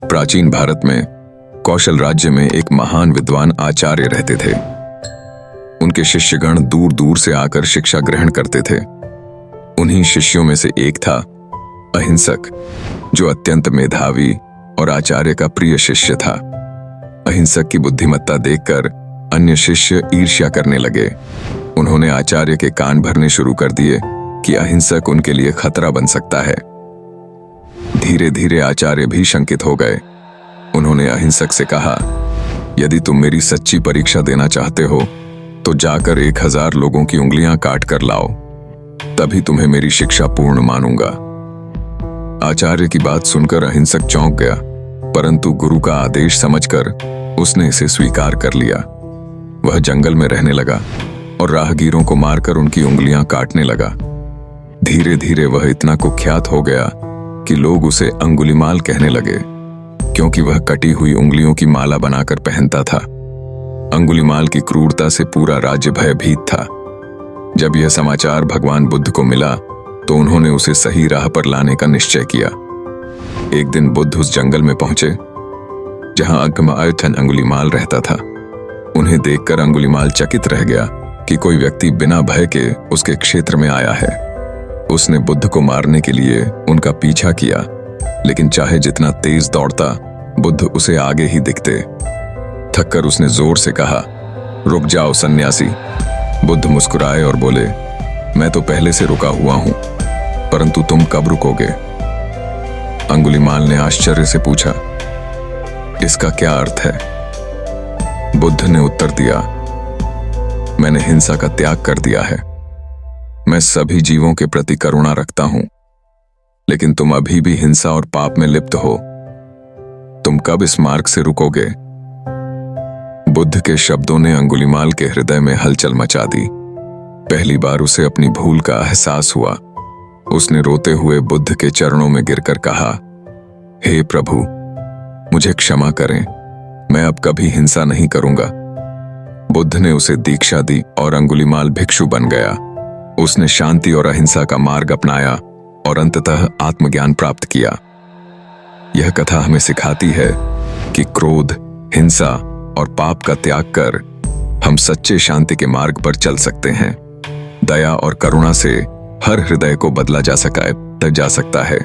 प्राचीन भारत में कौशल राज्य में एक महान विद्वान आचार्य रहते थे। उनके शिष्यगण दूर दूर से आकर शिक्षा ग्रहण करते थे। उन्हीं शिष्यों में से एक था अहिंसक, जो अत्यंत मेधावी और आचार्य का प्रिय शिष्य था। अहिंसक की बुद्धिमत्ता देखकर अन्य शिष्य ईर्ष्या करने लगे। उन्होंने आचार्य के कान भरने शुरू कर दिए कि अहिंसक उनके लिए खतरा बन सकता है। धीरे धीरे आचार्य भी शंकित हो गए। उन्होंने अहिंसक से कहा, यदि तुम मेरी सच्ची परीक्षा देना चाहते हो तो जाकर 1000 लोगों की उंगलियां काट कर लाओ, तभी तुम्हें मेरी शिक्षा पूर्ण मानूंगा। आचार्य की बात सुनकर अहिंसक चौंक गया, परंतु गुरु का आदेश समझकर उसने इसे स्वीकार कर लिया। वह जंगल में रहने लगा और राहगीरों को मारकर उनकी उंगलियां काटने लगा। धीरे धीरे वह इतना कुख्यात हो गया कि लोग उसे अंगुलीमाल कहने लगे, क्योंकि वह कटी हुई उंगलियों की माला बनाकर पहनता था। अंगुलीमाल की क्रूरता से पूरा राज्य भयभीत था। जब यह समाचार भगवान बुद्ध को मिला तो उन्होंने उसे सही राह पर लाने का निश्चय किया। एक दिन बुद्ध उस जंगल में पहुंचे जहां अगमअर्थन अंगुलीमाल रहता था। उन्हें देखकर अंगुलीमाल चकित रह गया कि कोई व्यक्ति बिना भय के उसके क्षेत्र में आया है। उसने बुद्ध को मारने के लिए उनका पीछा किया, लेकिन चाहे जितना तेज दौड़ता, बुद्ध उसे आगे ही दिखते। थककर उसने जोर से कहा, रुक जाओ सन्यासी। बुद्ध मुस्कुराए और बोले, मैं तो पहले से रुका हुआ हूं, परंतु तुम कब रुकोगे? अंगुलीमाल ने आश्चर्य से पूछा, इसका क्या अर्थ है? बुद्ध ने उत्तर दिया, मैंने हिंसा का त्याग कर दिया है। मैं सभी जीवों के प्रति करुणा रखता हूं, लेकिन तुम अभी भी हिंसा और पाप में लिप्त हो। तुम कब इस मार्ग से रुकोगे? बुद्ध के शब्दों ने अंगुलीमाल के हृदय में हलचल मचा दी। पहली बार उसे अपनी भूल का एहसास हुआ। उसने रोते हुए बुद्ध के चरणों में गिरकर कहा, हे प्रभु, मुझे क्षमा करें, मैं अब कभी हिंसा नहीं करूंगा। बुद्ध ने उसे दीक्षा दी और अंगुलीमाल भिक्षु बन गया। उसने शांति और अहिंसा का मार्ग अपनाया और अंततः आत्मज्ञान प्राप्त किया। यह कथा हमें सिखाती है कि क्रोध, हिंसा और पाप का त्याग कर हम सच्चे शांति के मार्ग पर चल सकते हैं। दया और करुणा से हर हृदय को बदला जा सकता है।